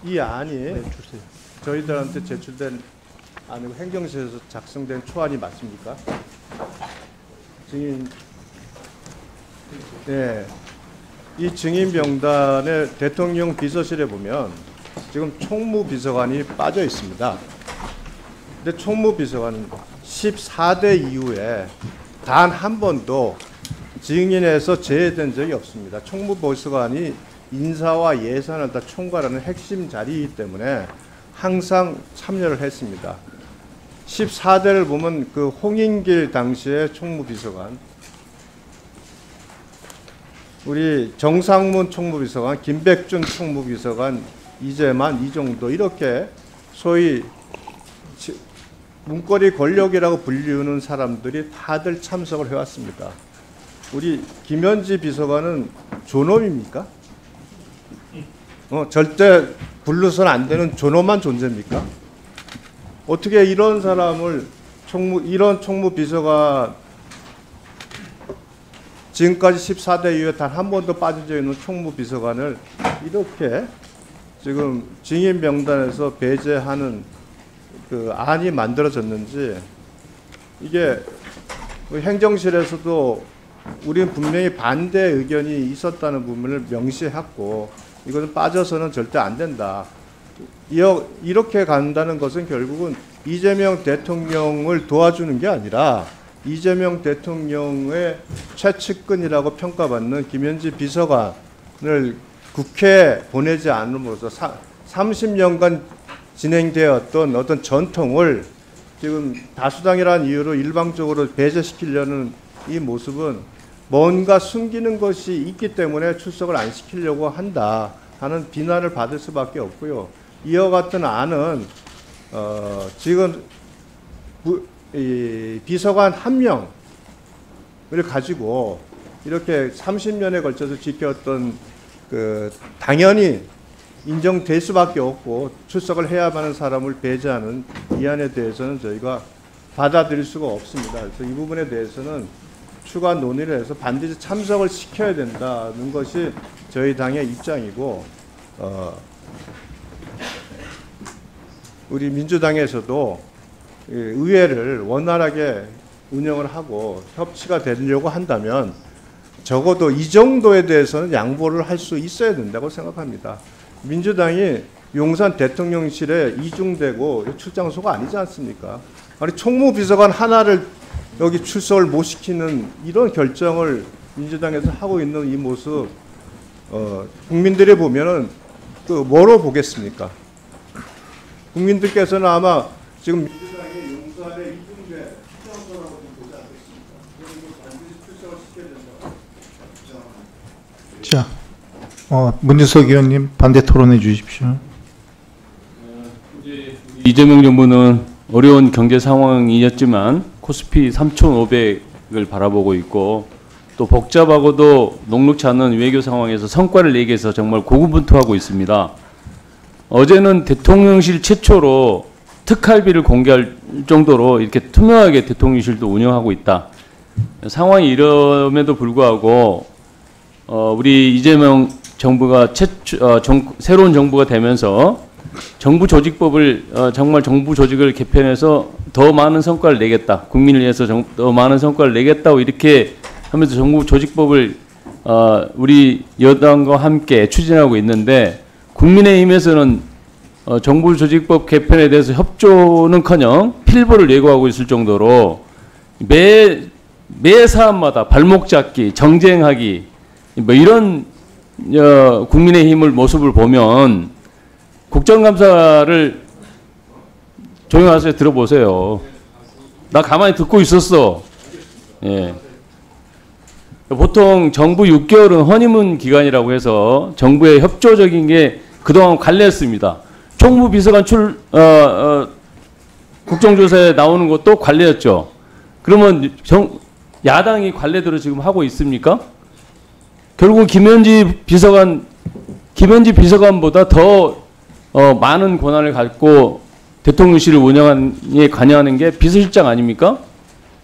이 안이 저희들한테 제출된 아니고 행정실에서 작성된 초안이 맞습니까? 증인, 네, 이 증인 명단에 대통령 비서실에 보면 지금 총무비서관이 빠져 있습니다. 근데 총무비서관은 14대 이후에 단 한 번도 증인에서 제외된 적이 없습니다. 총무비서관이 인사와 예산을 다 총괄하는 핵심 자리이기 때문에 항상 참여를 했습니다. 14대를 보면 그 홍인길 당시의 총무비서관, 우리 정상문 총무비서관, 김백준 총무비서관, 이재만, 이정도 이렇게 소위 문거리 권력이라고 불리우는 사람들이 다들 참석을 해왔습니다. 우리 김현지 비서관은 존엄입니까? 절대 불러서는 안 되는 존엄한 존재입니까? 어떻게 이런 사람을 이런 총무비서관 지금까지 14대 이후에 단 한 번도 빠진 적이 있는 총무비서관을 이렇게 지금 증인 명단에서 배제하는 그 안이 만들어졌는지, 이게 행정실에서도 우리는 분명히 반대 의견이 있었다는 부분을 명시했고 이것은 빠져서는 절대 안 된다. 이렇게 간다는 것은 결국은 이재명 대통령을 도와주는 게 아니라 이재명 대통령의 최측근이라고 평가받는 김현지 비서관을 국회에 보내지 않음으로써 30년간 진행되었던 어떤 전통을 지금 다수당이라는 이유로 일방적으로 배제시키려는 이 모습은 뭔가 숨기는 것이 있기 때문에 출석을 안 시키려고 한다 하는 비난을 받을 수밖에 없고요. 이와 같은 안은 지금 비서관 한 명을 가지고 이렇게 30년에 걸쳐서 지켰던 그 당연히 인정될 수밖에 없고 출석을 해야만 하는 사람을 배제하는 이 안에 대해서는 저희가 받아들일 수가 없습니다. 그래서 이 부분에 대해서는 추가 논의를 해서 반드시 참석을 시켜야 된다는 것이 저희 당의 입장이고, 우리 민주당에서도 의회를 원활하게 운영을 하고 협치가 되려고 한다면 적어도 이 정도에 대해서는 양보를 할 수 있어야 된다고 생각합니다. 민주당이 용산 대통령실에 이중되고 출장소가 아니지 않습니까? 아니 총무비서관 하나를 여기 출석을 못 시키는 이런 결정을 민주당에서 하고 있는 이 모습, 국민들이 보면은 그 뭐로 보겠습니까? 국민들께서는 아마 지금 민주당이 용산에 이중돼 출장소라고 보지 않겠습니까? 그리고 반드시 출석을 시켜야 된다고. 자, 문유석 의원님 반대 토론해 주십시오. 이재명 정부는 어려운 경제 상황이었지만 코스피 3,500을 바라보고 있고, 또 복잡하고도 녹록치 않은 외교 상황에서 성과를 내기 위해서 정말 고군분투하고 있습니다. 어제는 대통령실 최초로 특활비를 공개할 정도로 이렇게 투명하게 대통령실도 운영하고 있다. 상황이 이럼에도 불구하고 우리 이재명 정부가 새로운 정부가 되면서 정부 조직법을 정말 정부 조직을 개편해서 더 많은 성과를 내겠다, 국민을 위해서 더 많은 성과를 내겠다고 이렇게 하면서 정부 조직법을 우리 여당과 함께 추진하고 있는데, 국민의힘에서는 정부 조직법 개편에 대해서 협조는커녕 필보를 예고하고 있을 정도로 매 사안마다 발목 잡기, 정쟁하기, 뭐 이런 국민의힘을 모습을 보면 국정감사를 조용하세요. 들어보세요. 나 가만히 듣고 있었어. 예. 보통 정부 6개월은 허니문 기간이라고 해서 정부의 협조적인 게 그동안 관례였습니다. 총무비서관 국정조사에 나오는 것도 관례였죠. 그러면 야당이 관례대로 지금 하고 있습니까? 결국은 김현지 비서관보다 더 많은 권한을 갖고 대통령실을 운영에 관여하는 게 비서실장 아닙니까?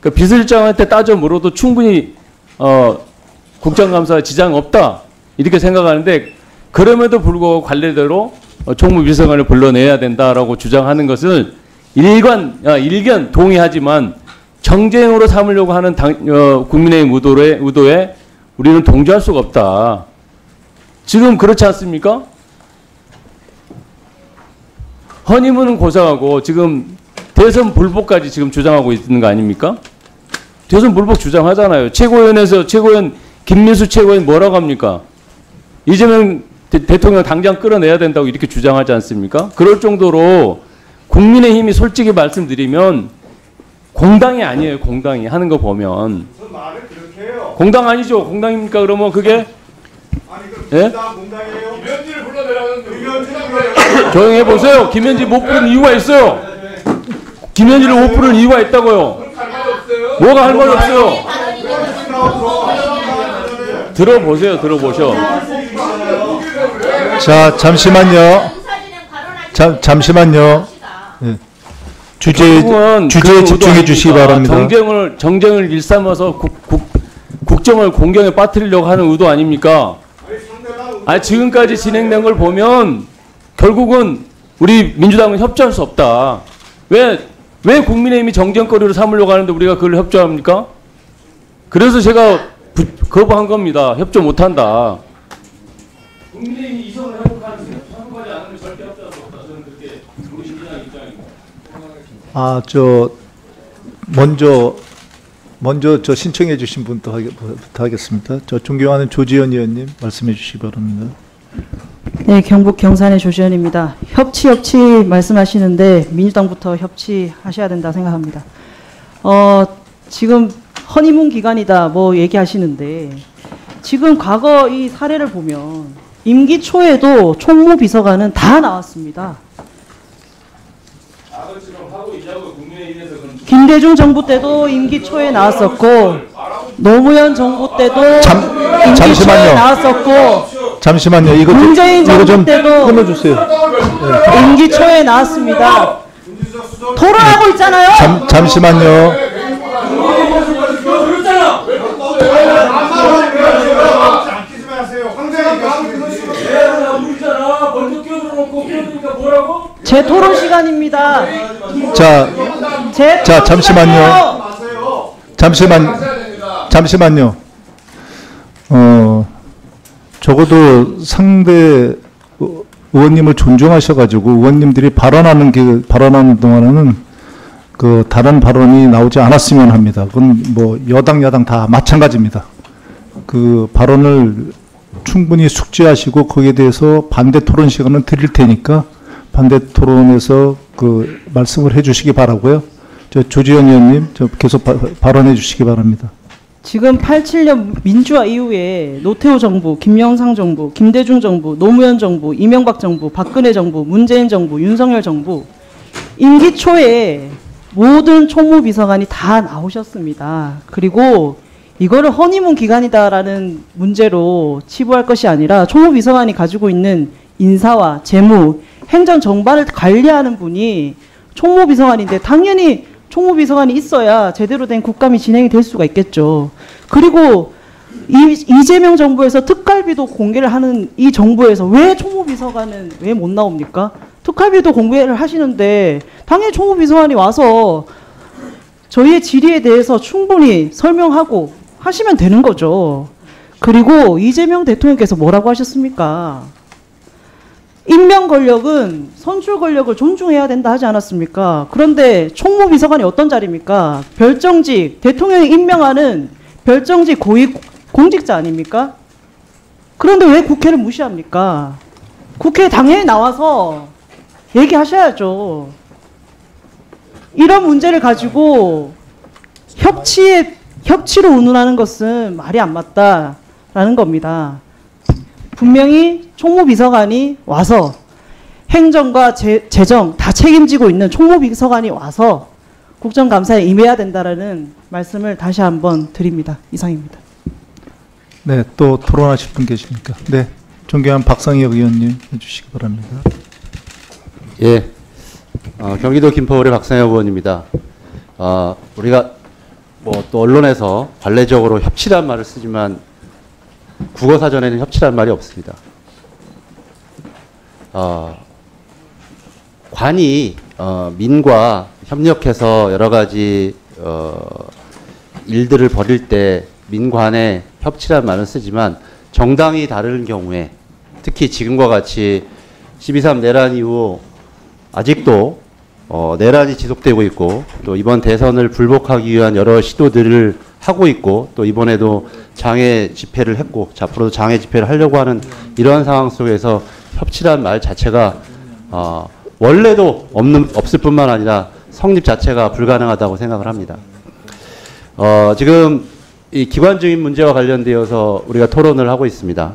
그러니까 비서실장한테 따져 물어도 충분히 국정감사에 지장 없다 이렇게 생각하는데, 그럼에도 불구하고 관례대로 총무비서관을 불러내야 된다라고 주장하는 것은 일견 동의하지만 정쟁으로 삼으려고 하는 국민의힘 의도에 우리는 동조할 수가 없다. 지금 그렇지 않습니까? 허니문 고사하고 지금 대선 불복까지 지금 주장하고 있는 거 아닙니까? 대선 불복 주장하잖아요. 최고위원회에서 김민수 최고위원 뭐라고 합니까? 이재명 대통령 당장 끌어내야 된다고 이렇게 주장하지 않습니까? 그럴 정도로 국민의힘이 솔직히 말씀드리면 공당이 아니에요. 공당이 하는 거 보면. 말을 그렇게 해요. 공당 아니죠? 공당입니까? 그러면 그게? 아니 예? 공당이에요. 김현지를 불러내라는데 조용히 해보세요. 김현지 못 부른 이유가 있어요. 김현지를 못 부른 이유가 있다고요. 뭐가 할 말이 없어요. 들어보세요. 들어보셔. 자, 잠시만요. 잠시만요. 네. 주제에 집중해 주시기 바랍니다. 정쟁을 일삼아서 국정을 공경에 빠뜨리려고 하는 의도 아닙니까? 지금까지 진행된 걸 보면 결국은 우리 민주당은 협조할 수 없다. 왜 국민의힘이 정쟁거리로 삼으려고 하는데 우리가 그걸 협조합니까? 그래서 제가 거부한 겁니다. 협조 못한다. 국민의힘이 이성을 회복하는 거지 않으면 절대 협조할 수 없다. 저는 그렇게 우리 민주당 입장입니다. 먼저 저 신청해 주신 분부터 하겠습니다. 저 존경하는 조지현 의원님 말씀해 주시기 바랍니다. 네, 경북 경산의 조지현입니다. 협치 말씀하시는데 민주당부터 협치하셔야 된다 생각합니다. 지금 허니문 기간이다 뭐 얘기하시는데 지금 과거 이 사례를 보면 임기 초에도 총무비서관은 다 나왔습니다. 김대중 정부 때도 임기 초에 나왔었고 노무현 정부 때도 임기 초에 나왔었고 잠시만요. 이거 문재인 정부 때도 끊어주세요. 임기 초에 나왔습니다. 토론하고 있잖아요. 잠시만요. 제 토론 시간입니다. 자, 잠시만요. 적어도 상대 의원님을 존중하셔가지고 의원님들이 발언하는 동안에는 그 다른 발언이 나오지 않았으면 합니다. 그건 뭐 여당 야당 다 마찬가지입니다. 그 발언을 충분히 숙지하시고 거기에 대해서 반대 토론 시간은 드릴 테니까 반대 토론에서 그 말씀을 해주시기 바라고요. 조지현 의원님 계속 발언해 주시기 바랍니다. 지금 87년 민주화 이후에 노태우 정부, 김영삼 정부, 김대중 정부, 노무현 정부, 이명박 정부, 박근혜 정부, 문재인 정부, 윤석열 정부 임기 초에 모든 총무비서관이 다 나오셨습니다. 그리고 이거를 허니문 기간이다라는 문제로 치부할 것이 아니라 총무비서관이 가지고 있는 인사와 재무, 행정 정반을 관리하는 분이 총무비서관인데 당연히 총무비서관이 있어야 제대로 된 국감이 진행이 될 수가 있겠죠. 그리고 이재명 정부에서 특갈비도 공개를 하는 이 정부에서 왜 총무비서관은 왜 못 나옵니까? 특갈비도 공개를 하시는데 당연히 총무비서관이 와서 저희의 질의에 대해서 충분히 설명하고 하시면 되는 거죠. 그리고 이재명 대통령께서 뭐라고 하셨습니까? 임명 권력은 선출 권력을 존중해야 된다 하지 않았습니까? 그런데 총무비서관이 어떤 자리입니까? 별정직, 대통령이 임명하는 별정직 고위 공직자 아닙니까? 그런데 왜 국회를 무시합니까? 국회에 당연히 나와서 얘기하셔야죠. 이런 문제를 가지고 협치로 운운하는 것은 말이 안 맞다라는 겁니다. 분명히 총무비서관이 와서 행정과 재정 다 책임지고 있는 총무비서관이 와서 국정감사에 임해야 된다라는 말씀을 다시 한번 드립니다. 이상입니다. 네, 또 토론하실 분 계십니까? 네, 존경한 박상혁 의원님 해주시기 바랍니다. 예, 경기도 김포울의 박상혁 의원입니다. 우리가 뭐 또 언론에서 관례적으로 협치란 말을 쓰지만 국어사전에는 협치란 말이 없습니다. 관이 민과 협력해서 여러 가지 일들을 벌일 때 민관의 협치란 말을 쓰지만 정당이 다른 경우에 특히 지금과 같이 12.3 내란 이후 아직도 내란이 지속되고 있고 또 이번 대선을 불복하기 위한 여러 시도들을 하고 있고 또 이번에도 장애 집회를 했고 앞으로도 장애 집회를 하려고 하는 이러한 상황 속에서 협치란 말 자체가 원래도 없을 뿐만 아니라 성립 자체가 불가능하다고 생각을 합니다. 지금 이 기관적인 문제와 관련되어서 우리가 토론을 하고 있습니다.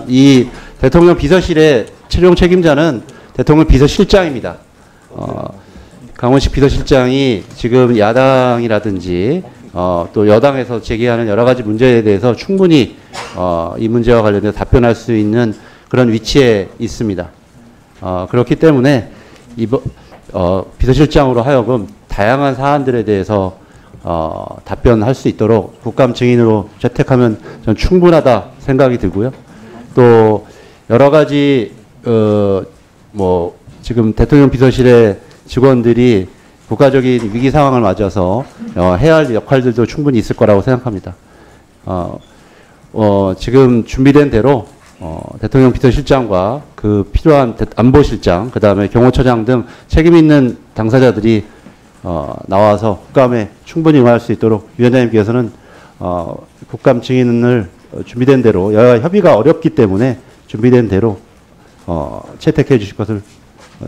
이 대통령 비서실의 최종 책임자는 대통령 비서실장입니다. 강원식 비서실장이 지금 야당이라든지 또 여당에서 제기하는 여러 가지 문제에 대해서 충분히 이 문제와 관련해서 답변할 수 있는 그런 위치에 있습니다. 그렇기 때문에 비서실장으로 하여금 다양한 사안들에 대해서 답변할 수 있도록 국감 증인으로 채택하면 전 충분하다 생각이 들고요. 또 여러 가지 뭐 지금 대통령 비서실의 직원들이 국가적인 위기 상황을 맞아서 해야 할 역할들도 충분히 있을 거라고 생각합니다. 지금 준비된 대로 대통령 비서실장과 그 필요한 안보실장, 그 다음에 경호처장 등 책임 있는 당사자들이 나와서 국감에 충분히 응할 수 있도록 위원장님께서는 국감 증인을 준비된 대로 여야 협의가 어렵기 때문에 준비된 대로 채택해 주실 것을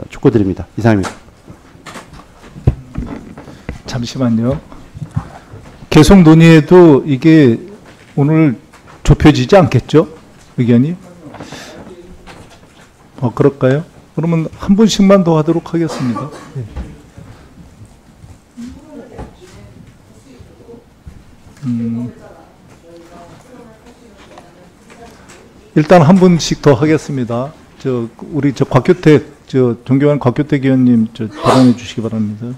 촉구드립니다. 이상입니다. 잠시만요. 계속 논의해도 이게 오늘 좁혀지지 않겠죠? 의견이? 그럴까요? 그러면 한 분씩만 더 하도록 하겠습니다. 네. 일단 한 분씩 더 하겠습니다. 우리 곽규택 존경하는 곽규택 의원님 발언해 주시기 바랍니다.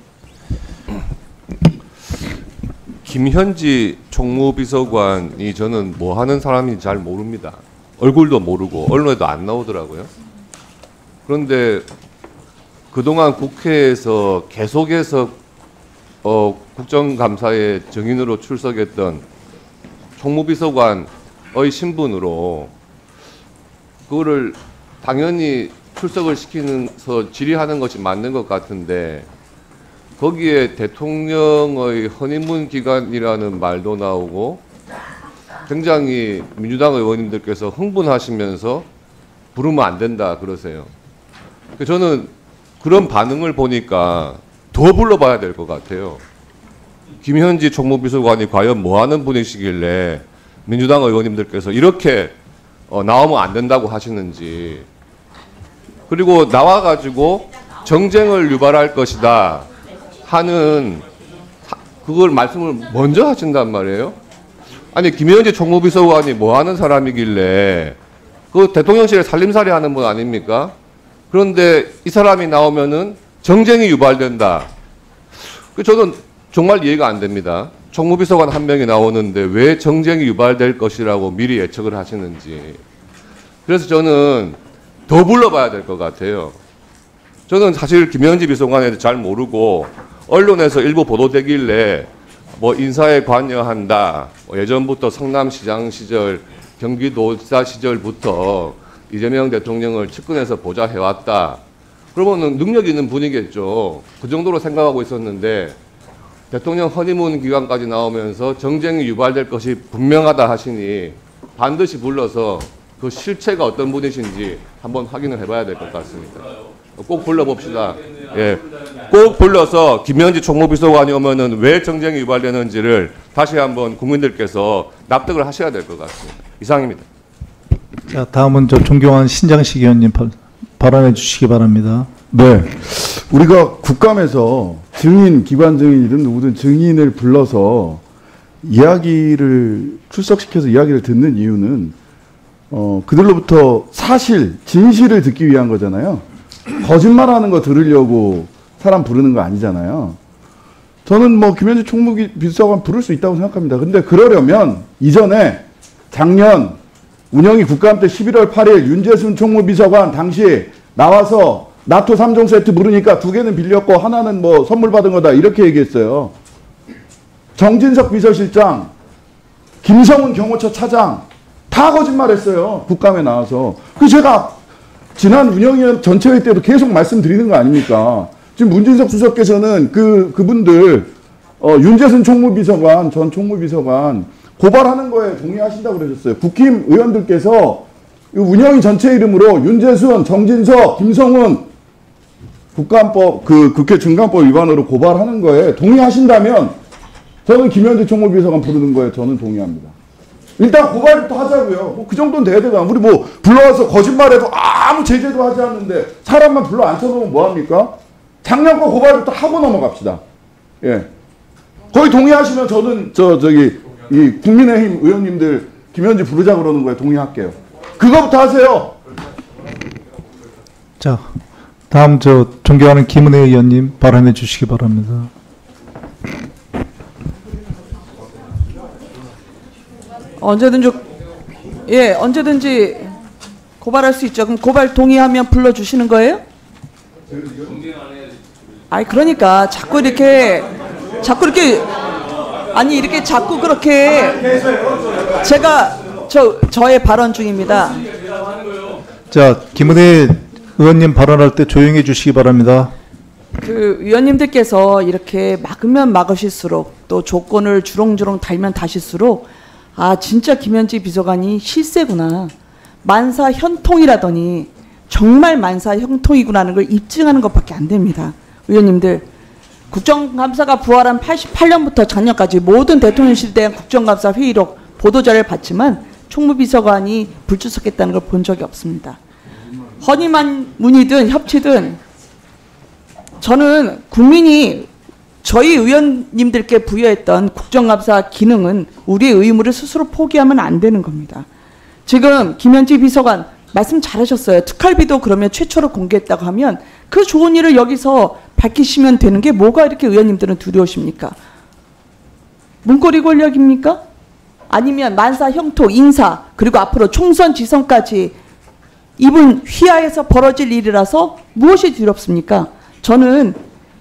김현지 총무비서관이 저는 뭐 하는 사람인지 잘 모릅니다. 얼굴도 모르고 언론에도 안 나오더라고요. 그런데 그동안 국회에서 계속해서 국정감사의 증인으로 출석했던 총무비서관의 신분으로 그거를 당연히 출석을 시키면서 질의하는 것이 맞는 것 같은데 거기에 대통령의 허니문 기간이라는 말도 나오고 굉장히 민주당 의원님들께서 흥분하시면서 부르면 안 된다 그러세요. 저는 그런 반응을 보니까 더 불러봐야 될 것 같아요. 김현지 총무비서관이 과연 뭐 하는 분이시길래 민주당 의원님들께서 이렇게 나오면 안 된다고 하시는지, 그리고 나와가지고 정쟁을 유발할 것이다 하는 그걸 말씀을 먼저 하신단 말이에요. 아니 김현지 총무비서관이 뭐 하는 사람이길래 그 대통령실에 살림살이 하는 분 아닙니까? 그런데 이 사람이 나오면은 정쟁이 유발된다. 저는 정말 이해가 안 됩니다. 총무비서관 한 명이 나오는데 왜 정쟁이 유발될 것이라고 미리 예측을 하시는지. 그래서 저는 더 불러봐야 될 것 같아요. 저는 사실 김현지 비서관에 대해서 잘 모르고 언론에서 일부 보도되길래 뭐 인사에 관여한다. 예전부터 성남시장 시절, 경기도지사 시절부터 이재명 대통령을 측근해서 보좌해왔다. 그러면은 능력 있는 분이겠죠. 그 정도로 생각하고 있었는데 대통령 허니문 기간까지 나오면서 정쟁이 유발될 것이 분명하다 하시니 반드시 불러서 그 실체가 어떤 분이신지 한번 확인을 해봐야 될 것 같습니다. 꼭 불러봅시다. 예, 꼭 불러서 김현지 총무비서관이 오면은 왜 정쟁이 유발되는지를 다시 한번 국민들께서 납득을 하셔야 될 것 같습니다. 이상입니다. 자, 다음은 존경하는 신장식 의원님 발언해 주시기 바랍니다. 네, 우리가 국감에서 증인, 기관 증인이든 누구든 증인을 불러서 이야기를 출석시켜서 이야기를 듣는 이유는 그들로부터 사실, 진실을 듣기 위한 거잖아요. 거짓말하는 거 들으려고 사람 부르는 거 아니잖아요. 저는 뭐 김현지 총무비서관 부를 수 있다고 생각합니다. 근데 그러려면 이전에 작년 운영위 국감 때 11월 8일 윤재순 총무비서관 당시 나와서 나토 3종 세트 물으니까 2개는 빌렸고 하나는 뭐 선물 받은 거다 이렇게 얘기했어요. 정진석 비서실장, 김성훈 경호처 차장 다 거짓말했어요. 국감에 나와서. 그 제가 지난 운영위원 전체회 때도 계속 말씀드리는 거 아닙니까? 지금 문진석 수석께서는 그분들 윤재순 총무비서관, 전 총무비서관 고발하는 거에 동의하신다고 그러셨어요. 국힘 의원들께서 운영위 전체 이름으로 윤재순, 정진석, 김성훈 국감법 국회 증감법 위반으로 고발하는 거에 동의하신다면 저는 김현지 총무비서관 부르는 거에 저는 동의합니다. 일단 고발부터 하자고요. 뭐 그 정도는 돼야 되잖아. 우리 뭐 불러와서 거짓말해도 아무 제재도 하지 않는데 사람만 불러 앉혀놓으면 뭐합니까? 작년 거 고발부터 하고 넘어갑시다. 예. 거의 동의하시면 저는 이 국민의힘 의원님들 김현지 부르자 그러는 거에 동의할게요. 그거부터 하세요. 자, 다음 존경하는 김은혜 의원님 발언해 주시기 바랍니다. 언제든지 고발할 수 있죠. 그럼 고발 동의하면 불러주시는 거예요? 아니 그러니까 자꾸 이렇게 아니 이렇게 자꾸 그렇게 제가 저의 발언 중입니다. 자, 김은혜 의원님 발언할 때 조용해 주시기 바랍니다. 그 위원님들께서 이렇게 막으면 막으실수록 또 조건을 주렁주렁 달면 다실수록 아 진짜 김현지 비서관이 실세구나. 만사 현통이라더니 정말 만사 현통이구나는 걸 입증하는 것밖에 안 됩니다. 의원님들 국정감사가 부활한 88년부터 작년까지 모든 대통령실에 대한 국정감사 회의록 보도자료를 봤지만 총무비서관이 불출석했다는 걸 본 적이 없습니다. 허니만 문의든 협치든 저는 국민이 저희 의원님들께 부여했던 국정감사 기능은 우리의 의무를 스스로 포기하면 안 되는 겁니다. 지금 김현지 비서관 말씀 잘하셨어요. 특활비도 그러면 최초로 공개했다고 하면 그 좋은 일을 여기서 밝히시면 되는 게 뭐가 이렇게 의원님들은 두려우십니까? 문고리 권력입니까? 아니면 만사 형통 인사 그리고 앞으로 총선 지선까지 이분 휘하에서 벌어질 일이라서 무엇이 두렵습니까? 저는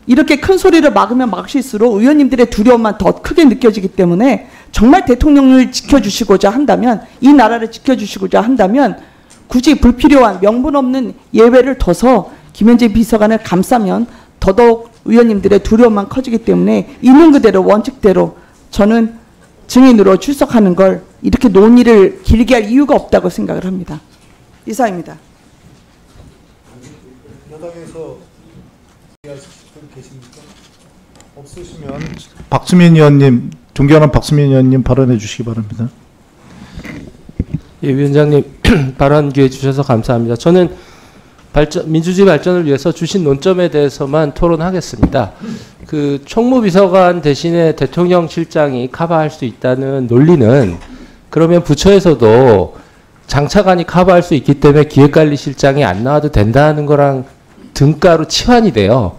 이렇게 큰 소리를 막으면 막을수록 의원님들의 두려움만 더 크게 느껴지기 때문에 정말 대통령을 지켜주시고자 한다면 이 나라를 지켜주시고자 한다면 굳이 불필요한 명분 없는 예외를 둬서 김현지 비서관을 감싸면 더더욱 의원님들의 두려움만 커지기 때문에 있는 그대로 원칙대로 저는 증인으로 출석하는 걸 이렇게 논의를 길게 할 이유가 없다고 생각을 합니다. 이상입니다. 여당에서 계십니까? 없으시면 박수민 의원님, 존경하는 박수민 의원님 발언해 주시기 바랍니다. 예, 위원장님 발언 기회 주셔서 감사합니다. 저는 민주주의 발전을 위해서 주신 논점에 대해서만 토론하겠습니다. 그 총무비서관 대신에 대통령실장이 커버할 수 있다는 논리는 그러면 부처에서도 장차관이 커버할 수 있기 때문에 기획관리실장이 안 나와도 된다는 거랑 등가로 치환이 돼요.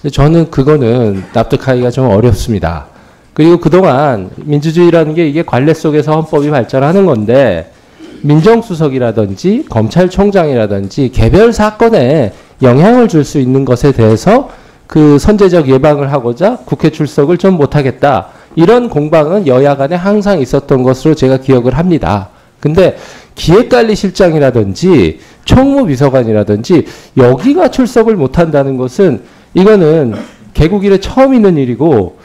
저는 그거는 납득하기가 좀 어렵습니다. 그리고 그동안 민주주의라는 게 이게 관례 속에서 헌법이 발전하는 건데 민정수석이라든지 검찰총장이라든지 개별 사건에 영향을 줄 수 있는 것에 대해서 그 선제적 예방을 하고자 국회 출석을 좀 못하겠다. 이런 공방은 여야 간에 항상 있었던 것으로 제가 기억을 합니다. 근데 기획관리실장이라든지 총무비서관이라든지 여기가 출석을 못한다는 것은 이거는 개국 이래 처음 있는 일이고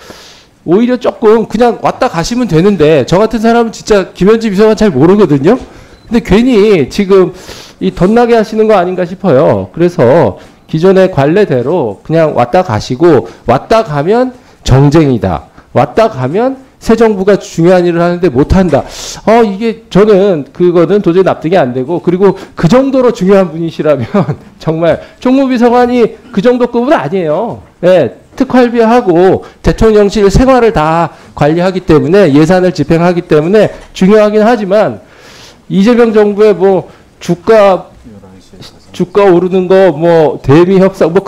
오히려 조금 그냥 왔다 가시면 되는데 저 같은 사람은 진짜 김현지 비서관 잘 모르거든요. 근데 괜히 지금 이 덧나게 하시는 거 아닌가 싶어요. 그래서 기존의 관례대로 그냥 왔다 가시고 왔다 가면 정쟁이다. 왔다 가면 새 정부가 중요한 일을 하는데 못한다. 이게 저는 그거는 도저히 납득이 안 되고 그리고 그 정도로 중요한 분이시라면 정말 총무비서관이 그 정도 급은 아니에요. 네, 특활비하고 대통령실 생활을 다 관리하기 때문에 예산을 집행하기 때문에 중요하긴 하지만 이재명 정부의 뭐 주가 오르는 거 뭐 대미 협상 뭐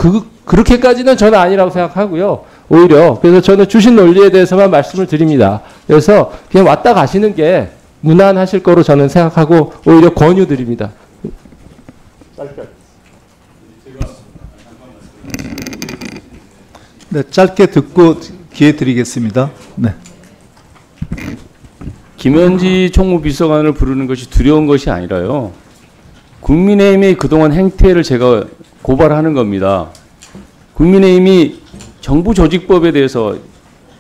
그렇게까지는 저는 아니라고 생각하고요. 오히려 그래서 저는 주신 논리에 대해서만 말씀을 드립니다. 그래서 그냥 왔다 가시는 게 무난하실 거로 저는 생각하고 오히려 권유드립니다. 네, 짧게 듣고 기회 드리겠습니다. 네. 김현지 총무비서관을 부르는 것이 두려운 것이 아니라요. 국민의힘의 그동안 행태를 제가 고발하는 겁니다. 국민의힘이 정부 조직법에 대해서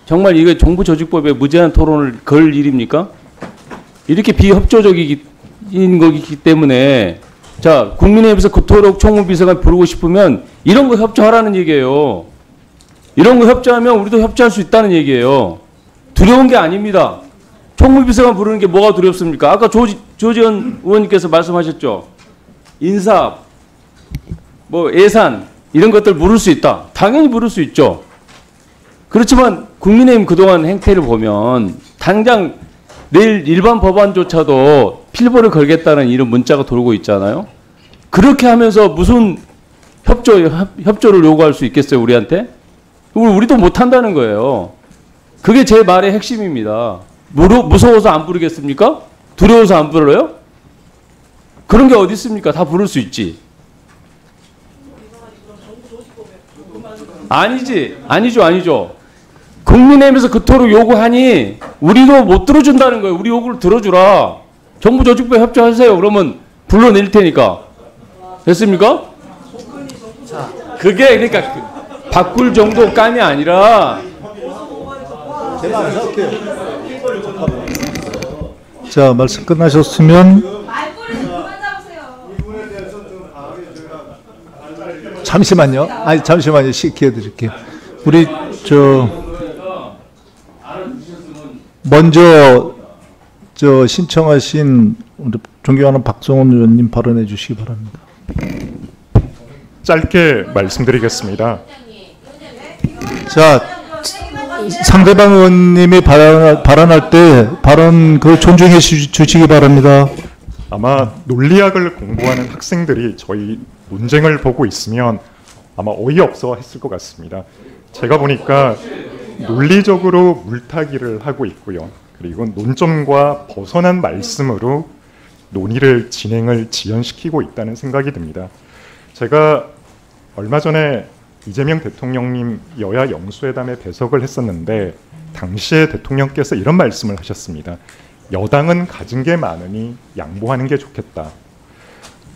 정말 이게 정부 조직법에 무제한 토론을 걸 일입니까? 이렇게 비협조적인 거기 때문에 자 국민의힘에서 그토록 총무비서관 부르고 싶으면 이런 거 협조하라는 얘기예요. 이런 거 협조하면 우리도 협조할 수 있다는 얘기예요. 두려운 게 아닙니다. 총무비서관 부르는 게 뭐가 두렵습니까? 아까 조지현 의원님께서 말씀하셨죠. 인사, 뭐 예산 이런 것들 물을 수 있다. 당연히 물을 수 있죠. 그렇지만 국민의힘 그동안 행태를 보면 당장 내일 일반 법안조차도 필보를 걸겠다는 이런 문자가 돌고 있잖아요. 그렇게 하면서 무슨 협조를 요구할 수 있겠어요, 우리한테? 우리도 못한다는 거예요. 그게 제 말의 핵심입니다. 무서워서 안 부르겠습니까? 두려워서 안 불러요? 그런 게 어디 있습니까? 다 부를 수 있지. 아니죠. 국민의힘에서 그토록 요구하니 우리도 못 들어준다는 거예요. 우리 요구를 들어주라. 정부 조직부에 협조하세요. 그러면 불러낼 테니까. 됐습니까? 그게 그러니까 바꿀 정도 감이 아니라 자, 말씀 끝나셨으면 잠시만요. 아니 잠시만요. 기회 드릴게요. 우리 먼저 신청하신 우리 존경하는 박성원 의원님 발언해 주시기 바랍니다. 짧게 말씀드리겠습니다. 자, 상대방 의원님이 발언할 때 발언 존중해 주시기 바랍니다. 아마 논리학을 공부하는 학생들이 저희 논쟁을 보고 있으면 아마 어이없어 했을 것 같습니다. 제가 보니까 논리적으로 물타기를 하고 있고요. 그리고 논점과 벗어난 말씀으로 논의를 지연시키고 있다는 생각이 듭니다. 제가 얼마 전에 이재명 대통령님 여야 영수회담에 배석을 했었는데 당시에 대통령께서 이런 말씀을 하셨습니다. 여당은 가진 게 많으니 양보하는 게 좋겠다.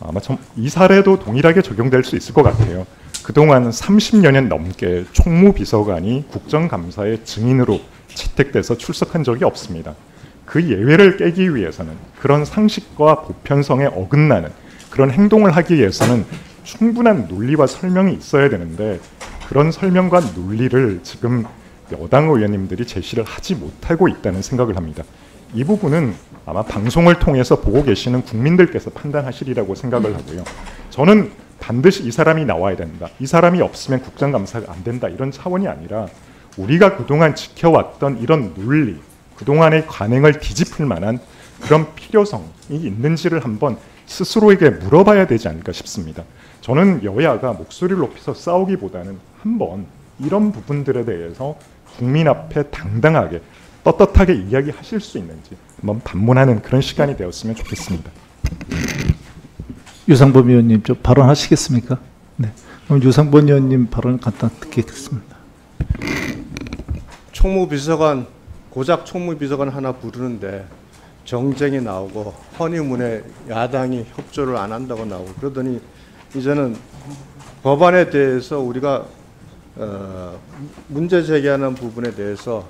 아마 이 사례도 동일하게 적용될 수 있을 것 같아요. 그동안 30년이 넘게 총무비서관이 국정감사의 증인으로 채택돼서 출석한 적이 없습니다. 그 예외를 깨기 위해서는 그런 상식과 보편성에 어긋나는 그런 행동을 하기 위해서는 충분한 논리와 설명이 있어야 되는데 그런 설명과 논리를 지금 여당 의원님들이 제시를 하지 못하고 있다는 생각을 합니다. 이 부분은 아마 방송을 통해서 보고 계시는 국민들께서 판단하시리라고 생각을 하고요. 저는 반드시 이 사람이 나와야 된다. 이 사람이 없으면 국정감사가 안 된다. 이런 차원이 아니라 우리가 그동안 지켜왔던 이런 논리, 그동안의 관행을 뒤집을 만한 그런 필요성이 있는지를 한번 스스로에게 물어봐야 되지 않을까 싶습니다. 저는 여야가 목소리를 높여서 싸우기보다는 한번 이런 부분들에 대해서 국민 앞에 당당하게 떳떳하게 이야기하실 수 있는지 한번 반문하는 그런 시간이 되었으면 좋겠습니다. 유상범 의원님 좀 발언하시겠습니까? 네. 그럼 유상범 의원님 발언 간단 듣겠습니다. 총무비서관 고작 총무비서관 하나 부르는데 정쟁이 나오고 허니문에 야당이 협조를 안 한다고 나오고 그러더니 이제는 법안에 대해서 우리가 문제 제기하는 부분에 대해서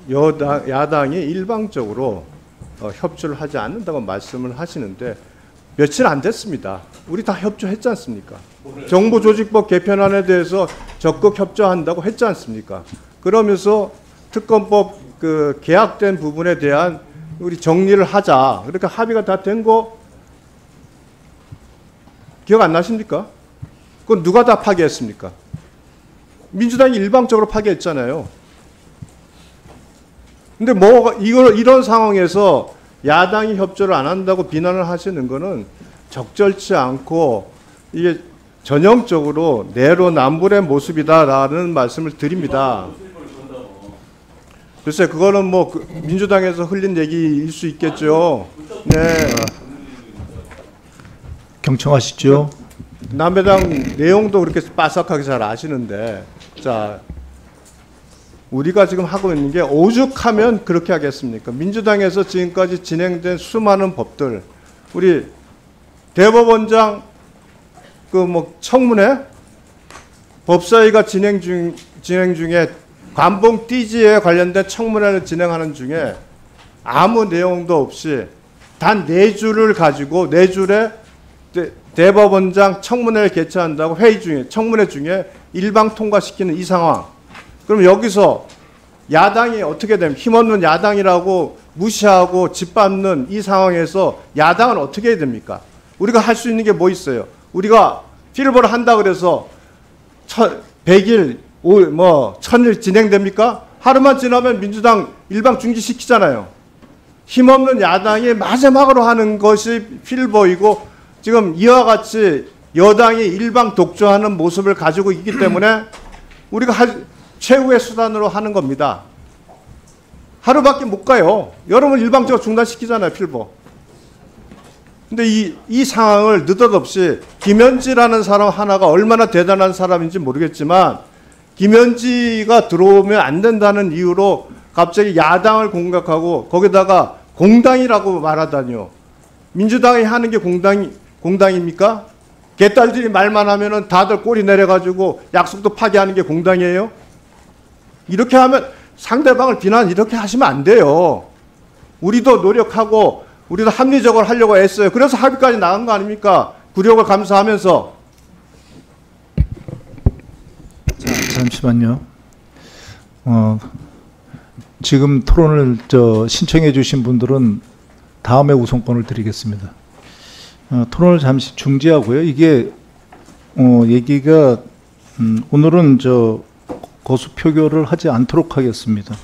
야당이 일방적으로 협조를 하지 않는다고 말씀을 하시는데 며칠 안 됐습니다. 우리 다 협조했지 않습니까? 정부조직법 개편안에 대해서 적극 협조한다고 했지 않습니까? 그러면서 특검법 계약된 부분에 대한 우리 정리를 하자. 그렇게 합의가 다 된 거 기억 안 나십니까? 그건 누가 다 파기했습니까? 민주당이 일방적으로 파기했잖아요. 근데 이런 상황에서 야당이 협조를 안 한다고 비난을 하시는 거는 적절치 않고 이게 전형적으로 내로남불의 모습이다라는 말씀을 드립니다. 글쎄 그거는 민주당에서 흘린 얘기일 수 있겠죠. 네. 경청하시죠. 남배당 내용도 그렇게 빠삭하게 잘 아시는데 자 우리가 지금 하고 있는 게 오죽하면 그렇게 하겠습니까? 민주당에서 지금까지 진행된 수많은 법들, 우리 대법원장 그 뭐 청문회 법사위가 진행 중에 관봉 띠지에 관련된 청문회를 진행하는 중에 아무 내용도 없이 단 4줄을 가지고 4줄에 대법원장 청문회를 개최한다고 회의 중에 청문회 중에 일방 통과시키는 이 상황. 그럼 여기서 야당이 어떻게 되면 힘없는 야당이라고 무시하고 짓밟는 이 상황에서 야당은 어떻게 해야 됩니까? 우리가 할 수 있는 게 뭐 있어요? 우리가 필버를 한다 그래서 100일, 1000일 진행됩니까? 하루만 지나면 민주당 일방 중지시키잖아요. 힘없는 야당이 마지막으로 하는 것이 필버이고 지금 이와 같이 여당이 일방 독주하는 모습을 가지고 있기 때문에 우리가 최후의 수단으로 하는 겁니다. 하루밖에 못 가요. 여러분 일방적으로 중단시키잖아요, 필버. 근데 이 상황을 느닷없이 김현지라는 사람 하나가 얼마나 대단한 사람인지 모르겠지만 김현지가 들어오면 안 된다는 이유로 갑자기 야당을 공격하고 거기다가 공당이라고 말하다니요. 민주당이 하는 게 공당입니까? 개딸들이 말만 하면은 다들 꼬리 내려가지고 약속도 파기하는 게 공당이에요? 이렇게 하면 상대방을 비난 이렇게 하시면 안 돼요. 우리도 노력하고 우리도 합리적으로 하려고 했어요. 그래서 합의까지 나간 거 아닙니까? 굴욕을 감수하면서. 자, 잠시만요. 지금 토론을 신청해 주신 분들은 다음에 우선권을 드리겠습니다. 토론을 잠시 중지하고요. 이게 얘기가 오늘은 거수 표결을 하지 않도록 하겠습니다.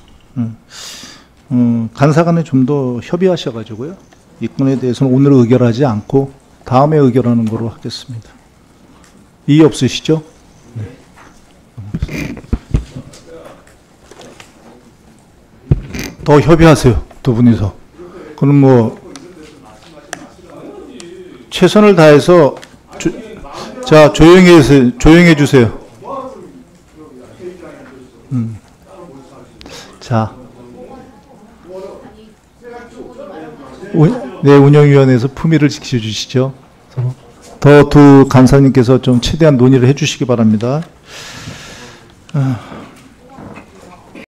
간사간에 좀 더 협의하셔가지고요. 이 건에 대해서는 오늘 의결하지 않고 다음에 의결하는 거로 하겠습니다. 이의 없으시죠? 네. 더 협의하세요. 두 분이서. 그럼 뭐 최선을 다해서 자 조용해 주세요. 자, 네, 운영위원회에서 품위를 지켜주시죠. 더 두 간사님께서 좀 최대한 논의를 해주시기 바랍니다.